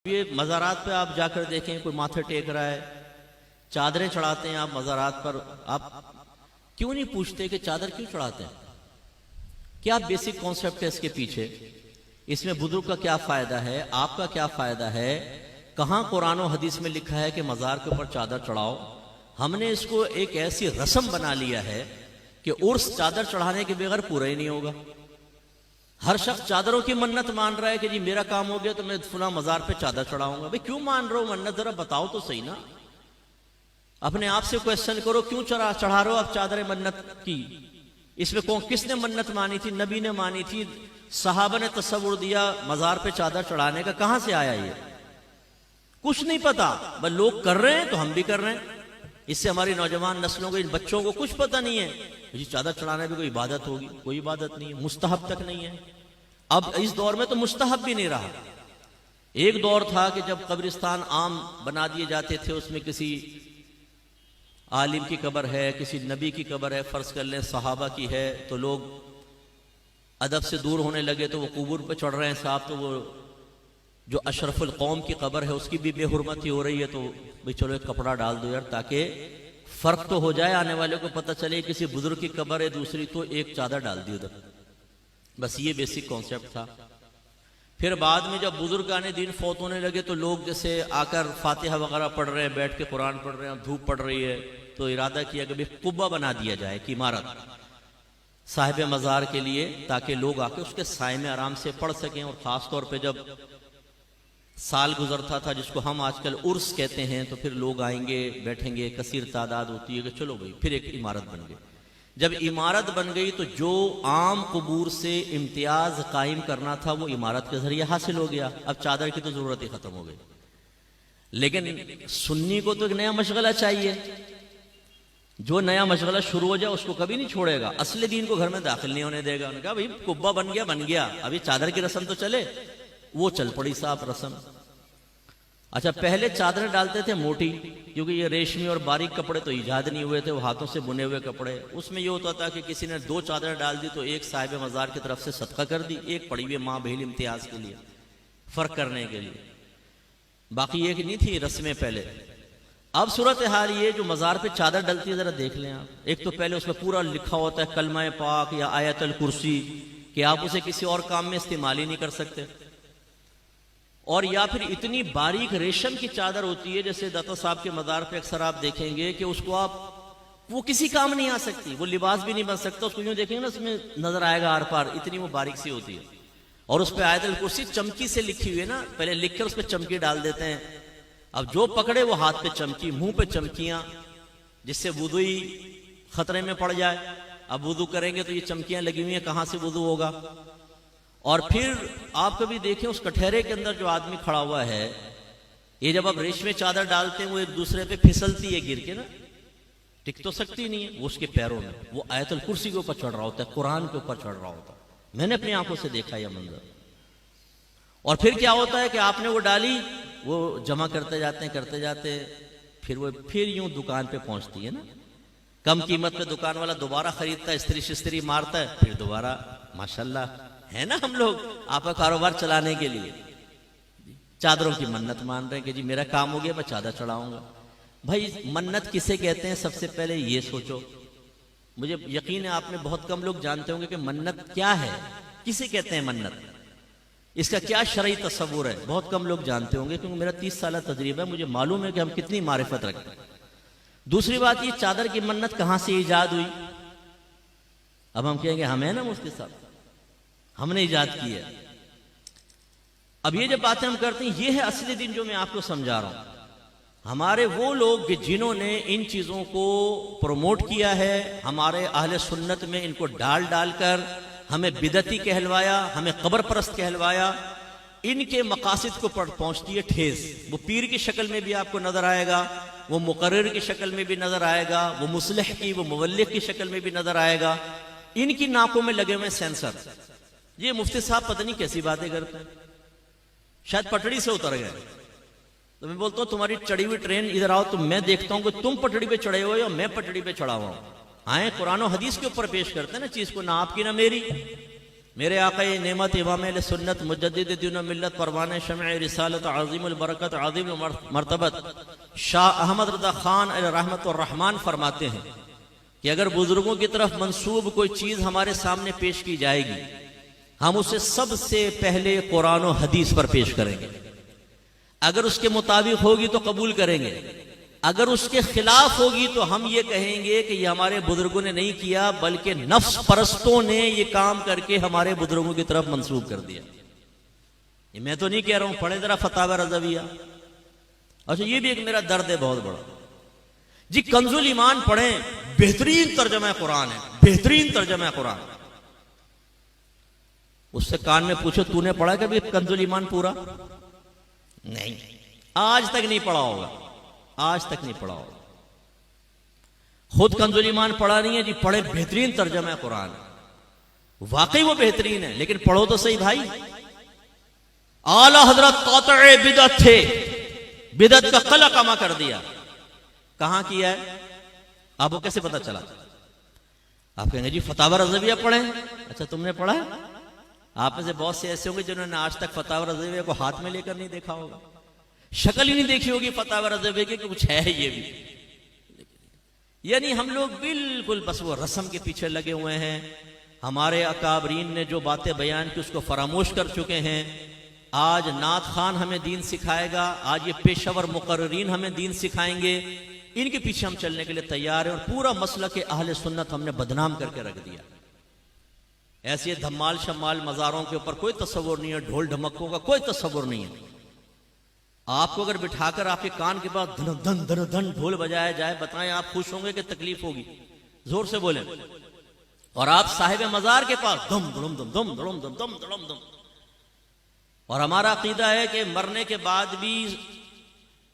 یہ مزارات پہ آپ جا کر دیکھیں، کوئی ماتھے ٹیک رہا ہے، چادریں چڑھاتے ہیں آپ مزارات پر، آپ کیوں نہیں پوچھتے کہ چادر کیوں چڑھاتے ہیں؟ کیا بیسک کانسیپٹ ہے اس کے پیچھے؟ اس میں بزرگ کا کیا فائدہ ہے، آپ کا کیا فائدہ ہے؟ کہاں قرآن و حدیث میں لکھا ہے کہ مزار کے اوپر چادر چڑھاؤ؟ ہم نے اس کو ایک ایسی رسم بنا لیا ہے کہ عرس چادر چڑھانے کے بغیر پورا ہی نہیں ہوگا۔ ہر شخص چادروں کی منت مان رہا ہے کہ جی میرا کام ہو گیا تو میں فلاں مزار پہ چادر چڑھاؤں گا۔ بھئی کیوں مان رہے ہو منت؟ ذرا بتاؤ تو صحیح نا، اپنے آپ سے کویسچن کرو، کیوں چڑھا رہے ہو آپ چادر منت کی؟ اس میں کس نے منت مانی تھی؟ نبی نے مانی تھی، صحابہ نے تصور دیا مزار پہ چادر چڑھانے کا، کہاں سے آیا یہ؟ کچھ نہیں پتا، بس لوگ کر رہے ہیں تو ہم بھی کر رہے ہیں۔ اس سے ہماری نوجوان نسلوں کو، ان بچوں کو کچھ پتہ نہیں ہے جی چادر چڑھانے بھی کوئی عبادت ہوگی، کوئی عبادت نہیں ہے، مستحب تک نہیں ہے۔ اب اس دور میں تو مستحب بھی نہیں رہا۔ ایک دور تھا کہ جب قبرستان عام بنا دیے جاتے تھے، اس میں کسی عالم کی قبر ہے، کسی نبی کی قبر ہے، فرض کر لیں صحابہ کی ہے، تو لوگ ادب سے دور ہونے لگے تو وہ قبور پہ چڑھ رہے ہیں صاحب، تو وہ جو اشرف القوم کی قبر ہے اس کی بھی بے حرمتی ہو رہی ہے، تو بھئی چلو ایک کپڑا ڈال دو یار، تاکہ فرق تو ہو جائے، آنے والے کو پتہ چلے کسی بزرگ کی قبر ہے دوسری، تو ایک چادر ڈال دی ادھر۔ بس یہ بیسک کانسیپٹ تھا۔ پھر بعد میں جب بزرگان دین فوت ہونے لگے تو لوگ جیسے آ کر فاتحہ وغیرہ پڑھ رہے ہیں، بیٹھ کے قرآن پڑھ رہے ہیں، دھوپ پڑ رہی ہے، تو ارادہ کیا کہ بھئی قبہ بنا دیا جائے کہ عمارت صاحب مزار کے لیے، تاکہ لوگ آ کے اس کے سائے میں آرام سے پڑھ سکیں۔ اور خاص طور پہ جب سال گزرتا تھا جس کو ہم آج کل عرس کہتے ہیں، تو پھر لوگ آئیں گے، بیٹھیں گے، کثیر تعداد ہوتی ہے کہ چلو بھئی پھر ایک عمارت بن گئی۔ جب عمارت بن گئی تو جو عام قبور سے امتیاز قائم کرنا تھا وہ عمارت کے ذریعے حاصل ہو گیا، اب چادر کی تو ضرورت ہی ختم ہو گئی۔ لیکن سنی کو تو ایک نیا مشغلہ چاہیے، جو نیا مشغلہ شروع ہو جائے اس کو کبھی نہیں چھوڑے گا، اصل دین کو گھر میں داخل نہیں ہونے دے گا۔ انہوں نے کہا بھئی قبہ بن گیا، ابھی چادر کی رسم تو چلے، وہ چل پڑی صاحب رسم۔ اچھا پہلے چادریں ڈالتے تھے موٹی، کیونکہ یہ ریشمی اور باریک کپڑے تو ایجاد نہیں ہوئے تھے، وہ ہاتھوں سے بنے ہوئے کپڑے، اس میں یہ ہوتا تھا کہ کسی نے 2 چادریں ڈال دی تو ایک صاحب مزار کی طرف سے صدقہ کر دی، ایک پڑی ہوئی ماں بہن امتیاز کے لیے، فرق کرنے کے لیے، باقی ایک نہیں تھی رسمیں پہلے۔ اب صورتحال یہ جو مزار پہ چادر ڈلتی ہے ذرا دیکھ لیں آپ، ایک تو پہلے اس میں پورا لکھا ہوتا ہے کلمہ پاک یا آیت الکرسی کہ آپ اسے کسی اور کام میں استعمال ہی نہیں کر سکتے، اور یا پھر اتنی باریک ریشم کی چادر ہوتی ہے، جیسے داتا صاحب کے مزار پہ اکثر آپ دیکھیں گے کہ اس کو وہ کسی کام نہیں آ سکتی، وہ لباس بھی نہیں بن سکتا، اس کو یوں دیکھیں گے نا اس میں نظر آئے گا آر پار، اتنی وہ باریک سی ہوتی ہے، اور اس پہ آیت الکرسی چمکی سے لکھی ہوئی ہے نا، پہلے لکھ کر اس پہ چمکی ڈال دیتے ہیں، اب جو پکڑے وہ ہاتھ پہ چمکی، منہ پہ چمکیاں، جس سے وضو ہی خطرے میں پڑ جائے۔ اب وضو کریں گے تو یہ چمکیاں لگی ہوئی ہیں، کہاں سے وضو ہوگا؟ اور پھر آپ کبھی دیکھیں اس کٹہرے کے اندر جو آدمی کھڑا ہوا ہے، یہ جب آپ ریشمی چادر ڈالتے ہیں وہ ایک دوسرے پہ پھسلتی ہے گر کے نا، ٹک تو سکتی نہیں ہے، وہ اس کے پیروں میں، وہ آیت الکرسی کے اوپر چڑھ رہا ہوتا ہے، قرآن کے اوپر چڑھ رہا ہوتا ہے، میں نے اپنی آنکھوں سے دیکھا یہ منظر۔ اور پھر کیا ہوتا ہے کہ آپ نے وہ ڈالی، وہ جمع کرتے جاتے پھر وہ پھر یوں دکان پہ پہنچتی ہے نا، کم قیمت پہ دکان والا دوبارہ خریدتا ہے، استری شستری مارتا ہے، پھر دوبارہ ماشاءاللہ ہے نا، ہم لوگ آپ کا کاروبار چلانے کے لیے چادروں کی منت مان رہے ہیں کہ جی میرا کام ہو گیا میں چادر چڑھاؤں گا۔ بھائی منت کسے کہتے ہیں؟ سب سے پہلے یہ سوچو، مجھے یقین ہے آپ میں بہت کم لوگ جانتے ہوں گے کہ منت کیا ہے، کسے کہتے ہیں منت، اس کا کیا شرعی تصور ہے، بہت کم لوگ جانتے ہوں گے، کیونکہ میرا 30 سالہ تجربہ ہے، مجھے معلوم ہے کہ ہم کتنی معرفت رکھتے ہیں۔ دوسری بات یہ چادر کی منت کہاں سے ایجاد ہوئی؟ اب ہم کہیں گے ہمیں نا مفتی صاحب ہم نے ایجاد کی ہے۔ اب یہ جب باتیں ہم کرتے ہیں، یہ ہے اصلی دین جو میں آپ کو سمجھا رہا ہوں۔ ہمارے وہ لوگ جنہوں نے ان چیزوں کو پروموٹ کیا ہے، ہمارے اہل سنت میں ان کو ڈال کر ہمیں بدعتی کہلوایا، ہمیں قبر پرست کہلوایا، ان کے مقاصد کو پہنچتی ہے ٹھیس۔ وہ پیر کی شکل میں بھی آپ کو نظر آئے گا، وہ مقرر کی شکل میں بھی نظر آئے گا، وہ مصلح کی، وہ مبلغ کی شکل میں بھی نظر آئے گا، ان کی ناکوں میں لگے ہوئے سینسر۔ یہ مفتی صاحب پتہ نہیں کیسی باتیں کرتے ہیں، شاید پٹڑی سے اتر گئے۔ تو میں بولتا ہوں تمہاری چڑھی ہوئی ٹرین ادھر آؤ تو میں دیکھتا ہوں کہ تم پٹڑی پہ چڑھے ہوئے ہو میں پٹڑی پہ چڑھا ہوا ہوں۔ آئیں قرآن و حدیث کے اوپر پیش کرتے ہیں نا چیز کو، نہ آپ کی نہ میری۔ میرے آقا نعمت امام اہل سنت مجدد دین و ملت پروان شمع رسالت عظیم البرکت عظیم مرتبت شاہ احمد رضا خان علیہ رحمت الرحمن فرماتے ہیں کہ اگر بزرگوں کی طرف منسوب کوئی چیز ہمارے سامنے پیش کی جائے گی ہم اسے سب سے پہلے قرآن و حدیث پر پیش کریں گے. اگر اس کے مطابق ہوگی تو قبول کریں گے, اگر اس کے خلاف ہوگی تو ہم یہ کہیں گے کہ یہ ہمارے بزرگوں نے نہیں کیا بلکہ نفس پرستوں نے یہ کام کر کے ہمارے بزرگوں کی طرف منسوب کر دیا. یہ میں تو نہیں کہہ رہا ہوں, پڑھیں ذرا فتاوی رضویہ. اچھا یہ بھی ایک میرا درد ہے بہت بڑا جی. کنز الایمان پڑھیں, بہترین ترجمہ قرآن ہے, بہترین ترجمہ قرآن. اس سے کان میں پوچھو تو نے پڑھا کبھی کنز الایمان پورا؟ نہیں, آج تک نہیں پڑھا ہوگا, آج تک نہیں پڑھا ہوگا. خود کنز الایمان پڑھا نہیں ہے جی, پڑھے بہترین ترجمہ قرآن. واقعی وہ بہترین ہے, لیکن پڑھو تو صحیح بھائی. اعلی حضرت قاطع بدعت تھے, بدعت کا قلع کما کر دیا. کہاں کیا ہے؟ آپ کو کیسے پتا چلا؟ آپ کہیں گے جی فتاوی رضویہ پڑھیں. اچھا تم نے پڑھا ہے؟ آپ میں سے بہت سے ایسے ہوں گے جنہوں نے آج تک فتاوی رضویہ کو ہاتھ میں لے کر نہیں دیکھا ہوگا, شکل ہی نہیں دیکھی ہوگی فتاوی رضویہ کی کہ کچھ ہے یہ بھی. یعنی ہم لوگ بالکل بس وہ رسم کے پیچھے لگے ہوئے ہیں. ہمارے اکابرین نے جو باتیں بیان کی اس کو فراموش کر چکے ہیں. آج نعت خان ہمیں دین سکھائے گا, آج یہ پیشہ ور مقررین ہمیں دین سکھائیں گے. ان کے پیچھے ہم چلنے کے لیے تیار ہیں, اور پورا مسلک اہل سنت ہم نے بدنام کر کے رکھ دیا. ایسے دھمال شمال مزاروں کے اوپر کوئی تصور نہیں ہے, ڈھول ڈھمکوں کا کوئی تصور نہیں ہے. آپ کو اگر بٹھا کر آپ کے کان کے پاس دھن دھن دھن دھن ڈھول بجایا جائے, بتائیں آپ خوش ہوں گے کہ تکلیف ہوگی؟ زور سے بولیں. اور آپ صاحب مزار کے پاس دم دھڑم دم دم دھڑم دم دم دھڑم دم. اور ہمارا عقیدہ ہے کہ مرنے کے بعد بھی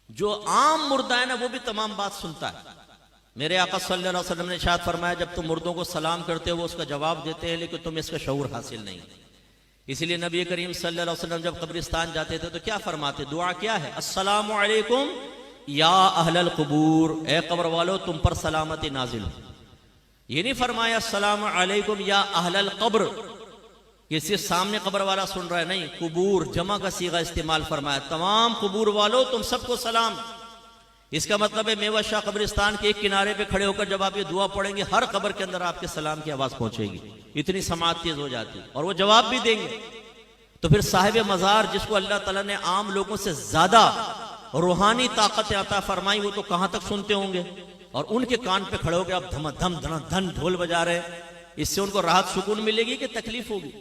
جو عام مردہ ہے نا وہ بھی تمام بات سنتا ہے. میرے آقا صلی اللہ علیہ وسلم نے ارشاد فرمایا جب تم مردوں کو سلام کرتے ہو وہ اس کا جواب دیتے ہیں, لیکن تم اس کا شعور حاصل نہیں. اسی لیے نبی کریم صلی اللہ علیہ وسلم جب قبرستان جاتے تھے تو کیا فرماتے؟ دعا کیا ہے؟ السلام علیکم یا اہل القبور, اے قبر والو تم پر سلامتی نازل ہو. یہ نہیں فرمایا السلام علیکم یا اہل القبر کہ صرف سامنے قبر والا سن رہا ہے, نہیں, قبور جمع کا صیغہ استعمال فرمایا, تمام قبور والو تم سب کو سلام. اس کا مطلب ہے میوہ شاہ قبرستان کے ایک کنارے پہ کھڑے ہو کر جب آپ یہ دعا پڑھیں گے ہر قبر کے اندر آپ کے سلام کی آواز پہنچے گی. اتنی سماعت تیز ہو جاتی, اور وہ جواب بھی دیں گے. تو پھر صاحب مزار جس کو اللہ تعالیٰ نے عام لوگوں سے زیادہ روحانی طاقت عطا فرمائی, وہ تو کہاں تک سنتے ہوں گے. اور ان کے کان پہ کھڑے ہو کے آپ دھم دھم دھن دھن ڈھول بجا رہے, اس سے ان کو راحت سکون ملے گی کہ تکلیف ہوگی؟